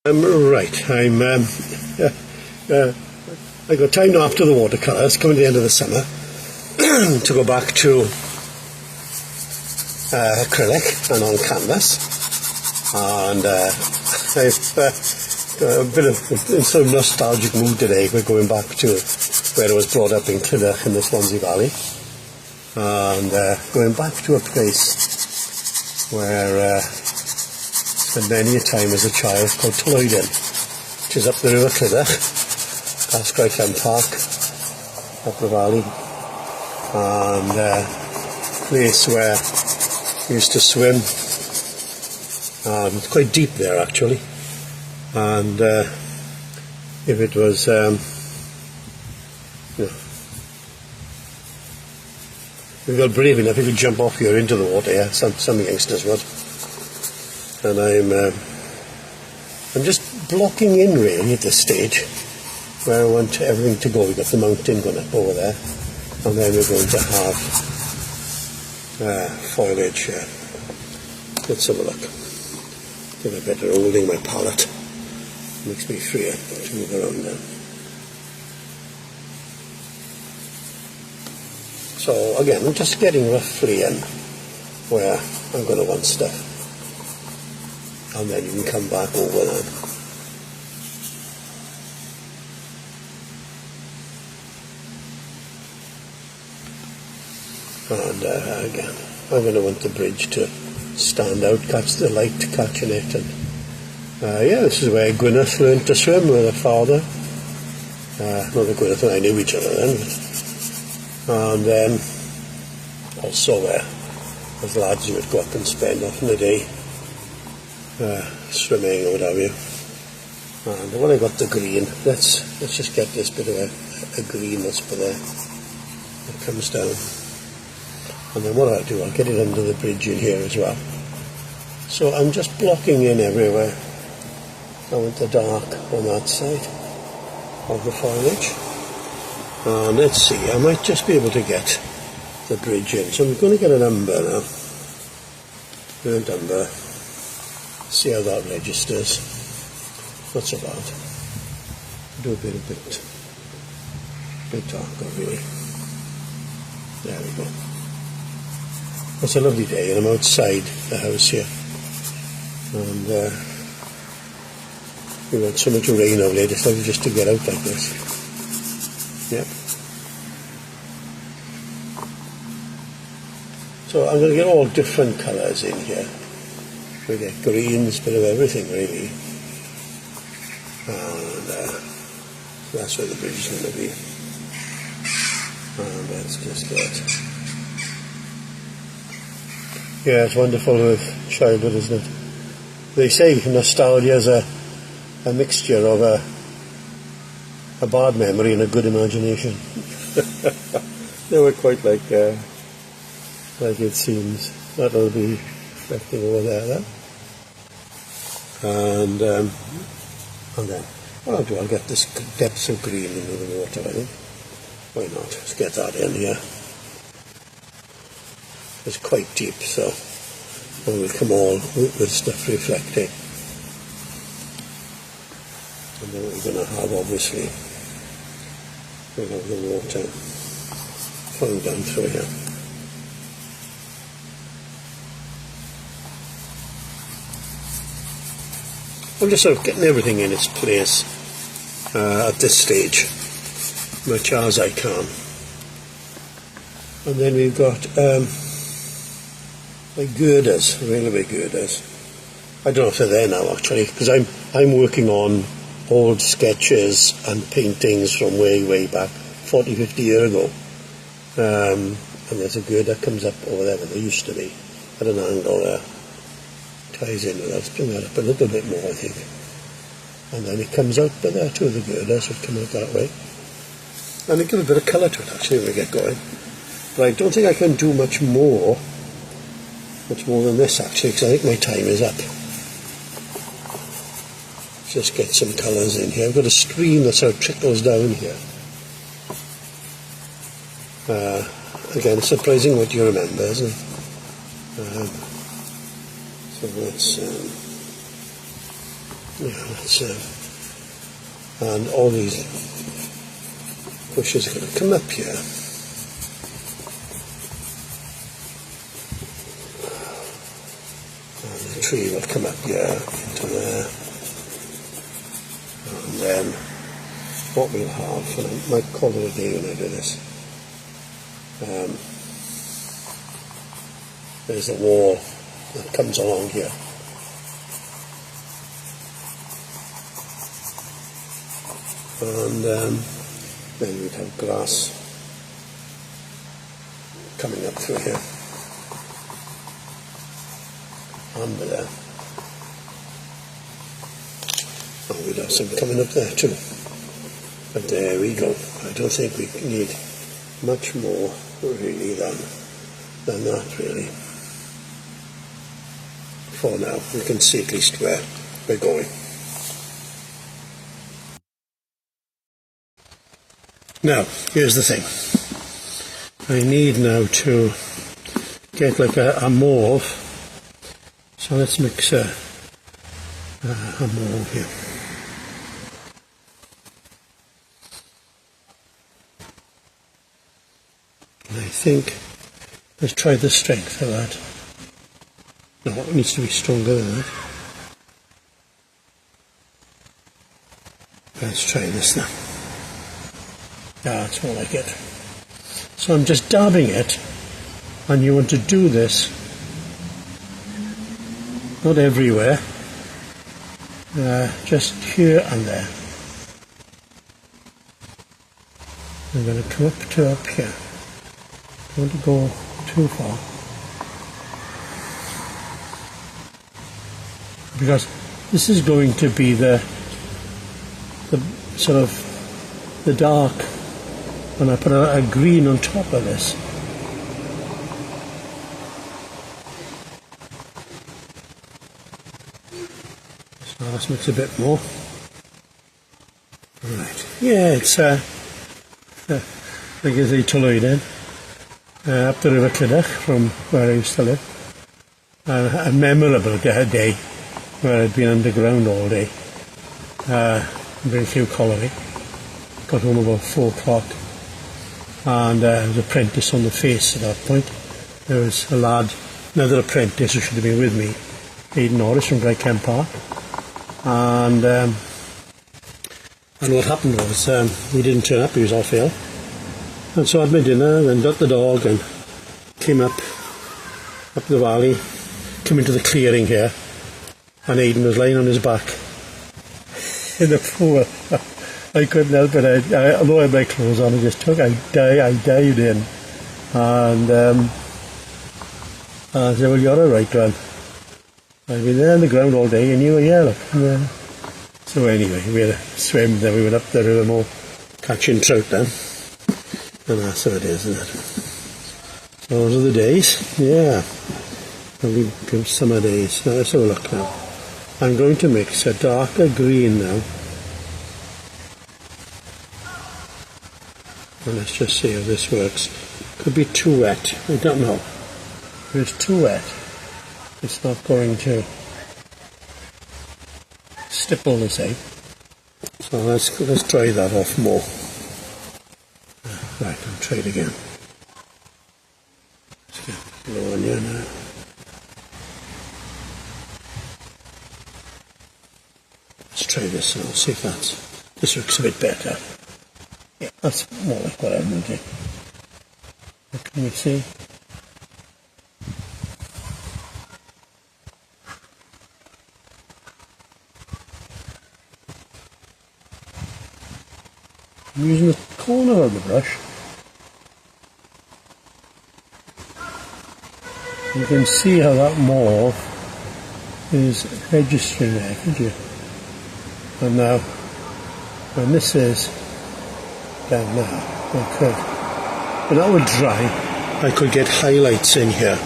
Right, I got time now after the watercolours, coming to the end of the summer, to go back to acrylic and on canvas, and I've got a bit of in sort of nostalgic mood today. We're going back to where I was brought up in Clydach in the Swansea Valley, and going back to a place where spent many a time as a child, called Cwm, which is up the river Clydach, past Cwm Park, up the valley, and a place where we used to swim, and quite deep there actually, and if it was, if you got brave enough, you could jump off here into the water, yeah, some youngsters would. And I'm just blocking in really at this stage where I want everything to go. We've got the mountain going up over there, and then we're going to have foliage. Let's have a look. Get a better holding my palette. Makes me freer to move around now. So again, I'm just getting roughly in where I'm going to want stuff. And then you can come back over that. And again, I'm going to want the bridge to stand out, catch the light catching it. And yeah, this is where Gwyneth learned to swim with her father. Not that Gwyneth and I knew each other then. And then also where as lads you would go up and spend often a day swimming or what have you. And when I got the green, let's just get this bit of a green that's put there that comes down, and then what I'll do, I'll get it under the bridge in here as well. So I'm just blocking in everywhere. I want the dark on that side of the foliage, and let's see, I might just be able to get the bridge in. So I'm going to get an umber now, burnt umber. See how that registers. Not so bad. Do a bit darker really. There we go. It's a lovely day and I'm outside the house here. And we've had so much rain of late, it's lovely just to get out like this. Yep. So I'm going to get all different colours in here. We get greens, bit of everything really, and that's where the bridge is going to be. And let's just get, yeah, it's wonderful with childhood, isn't it? They say nostalgia is a mixture of a bad memory and a good imagination. They were quite like it seems. That'll be reflecting over there. And then what I'll do, I'll get this depth of green into the water, I think. Why not? Let's get that in here. It's quite deep, so it will come all with stuff reflecting. And then we're going to have, obviously, we'll have the water flowing down through here. I'm just sort of getting everything in its place at this stage, much as I can. And then we've got like girders, railway girders. I don't know if they're there now actually, because I'm working on old sketches and paintings from way back, 40, 50 years ago. And there's a girder that comes up over there where there used to be, at an angle there. Ties in with that. Let's bring that up a little bit more, I think. And then it comes out by there too, the girders would come out that way. And it gives a bit of colour to it actually when we get going. But I don't think I can do much more than this actually, because I think my time is up. Just get some colours in here. I've got a stream that sort of trickles down here. Again, surprising what you remember, isn't it? So let's let's, and all these bushes are going to come up here. And the tree will come up here into there. And then what we'll have, and I might call it a day when I do this, there's a wall that comes along here. And then we'd have grass coming up through here, under there. And we'd have some coming up there too. But there we go. I don't think we need much more really than that really. For now, we can see at least where we're going. Now, here's the thing. I need now to get like a mauve. So let's mix a mauve here. And I think, let's try the strength of that. No, it needs to be stronger than that. Let's try this now. That's more like it. So I'm just dabbing it, and you want to do this, not everywhere, just here and there. I'm going to come up here. Don't want to go too far, because this is going to be the sort of the dark. When I put a green on top of this. So let's mix a bit more. Right. Yeah, it's like I say, Clydach, up the River Clydach from where I used to live. A memorable day where I'd been underground all day. Very few colliery. Got home about 4 o'clock. And I was apprentice on the face at that point. There was a lad, another apprentice who should have been with me, Aidan Norris from Cwm Park. And what happened was he didn't turn up, he was off ill. And so I had my dinner, then got the dog and came up the valley, came into the clearing here, and Aidan was lying on his back in the pool. I couldn't help it. Although I had my clothes on, I dived in. And I said, well, you're alright, man. I've been there on the ground all day and you were here, look. Yeah. So anyway, we had a swim, then we went up the river more, catching trout then. And that's how it is, isn't it? So those are the days. Yeah. Lovely summer days. Now let's have a look now. I'm going to mix a darker green now. And let's just see how this works. Could be too wet. I don't know. If it's too wet, it's not going to stipple, they say. So let's try that off more. Right, I'll try it again. Let's get low on here now. Let's try this and I'll see if this looks a bit better. Yeah, that's more like what I'm going to do. What can you see? I'm using the corner of the brush. You can see how that mauve is registering there, can't you? And now, when this is down there, I could, when that would dry, I could get highlights in here.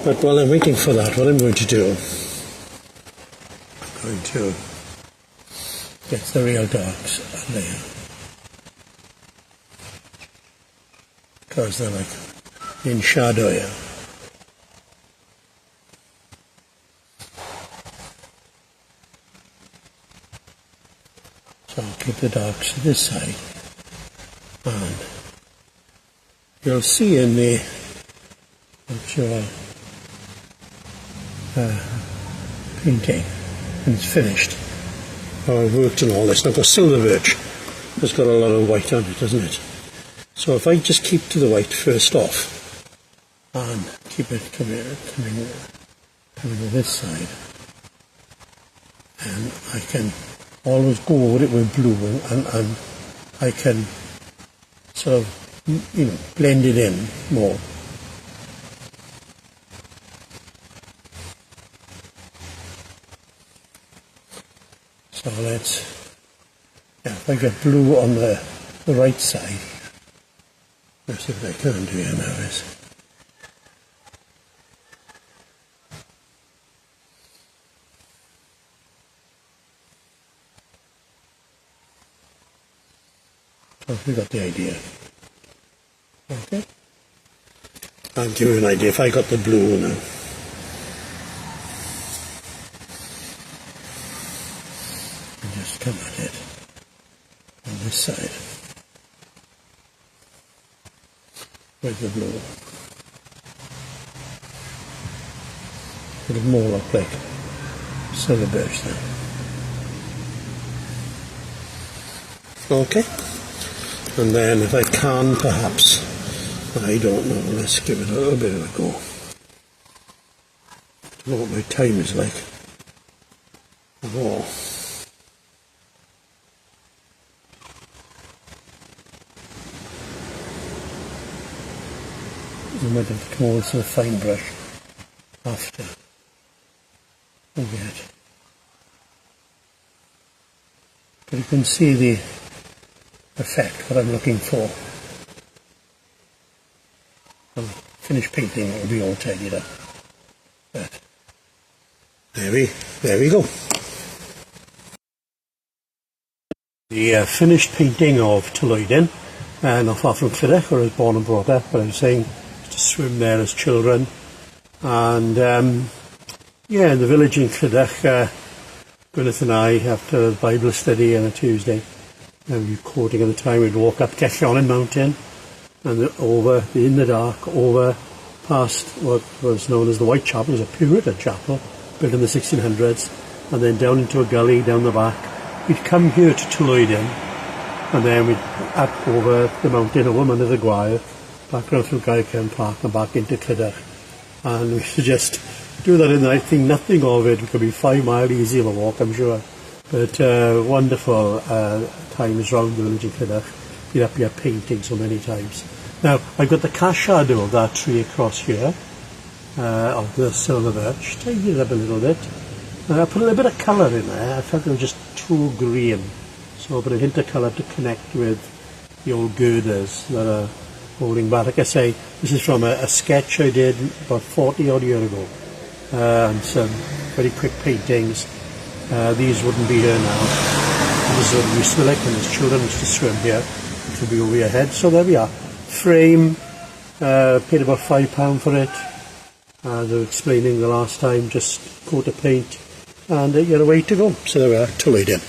But while I'm waiting for that, what I'm going to do, I'm going to get the real darks under here. Because they're like in shadow here. So I'll keep the darks to this side, and you'll see in the actual painting when it's finished how I've worked on all this. Now, I've got silver birch. It's got a lot of white on it, doesn't it? So if I just keep to the white first off and keep it coming to this side, and I can always go over it with blue, and I can sort of, blend it in more. So if I get blue on the right side, let's see what I can do here now is. So we got the idea. Okay. I'll give you an idea if I got the blue now. Just come at it on this side with the blue. It'll more look like silver birch now. Okay, and then if I can, perhaps, I don't know, let's give it a little bit of a go. I don't know what my time is like. Oh. I might have to come over to the fine brush after we get. But you can see the effect, what I'm looking for. Finished painting, it will be all tidied up. But there we go. The finished painting of Clydach, not far from Clydach, where I was born and brought up, but I was saying to swim there as children. And in the village in Clydach, Gwyneth and I, after Bible study on a Tuesday, we were quoting at the time, we'd walk up Cellionin Mountain and over, in the dark, over past what was known as the White Chapel. It was a Puritan chapel built in the 1600s, and then down into a gully down the back. We'd come here to Clydach, and then we'd up over the mountain, over Mynydd the Gwair, back around through Gaercefn Park and back into Clydach. And we should just do that in the night. Think nothing of it. It could be 5 miles easy of a walk, I'm sure. But wonderful times round the village of Clydach. Been up here painting so many times. Now, I've got the cast shadow of that tree across here, of the silver birch. Tidied it up a little bit. I put a little bit of colour in there. I felt it was just too green. So I put a hint of colour to connect with the old girders that are holding back. Like I say, this is from a sketch I did about 40 odd years ago. And some very quick paintings. These wouldn't be here now. This is what we used to like when as children used to swim here. It would be over your head. So there we are. Frame, paid about £5 for it. As I was explaining the last time, just coat of paint, and you're away to go. So there we are, Clydach.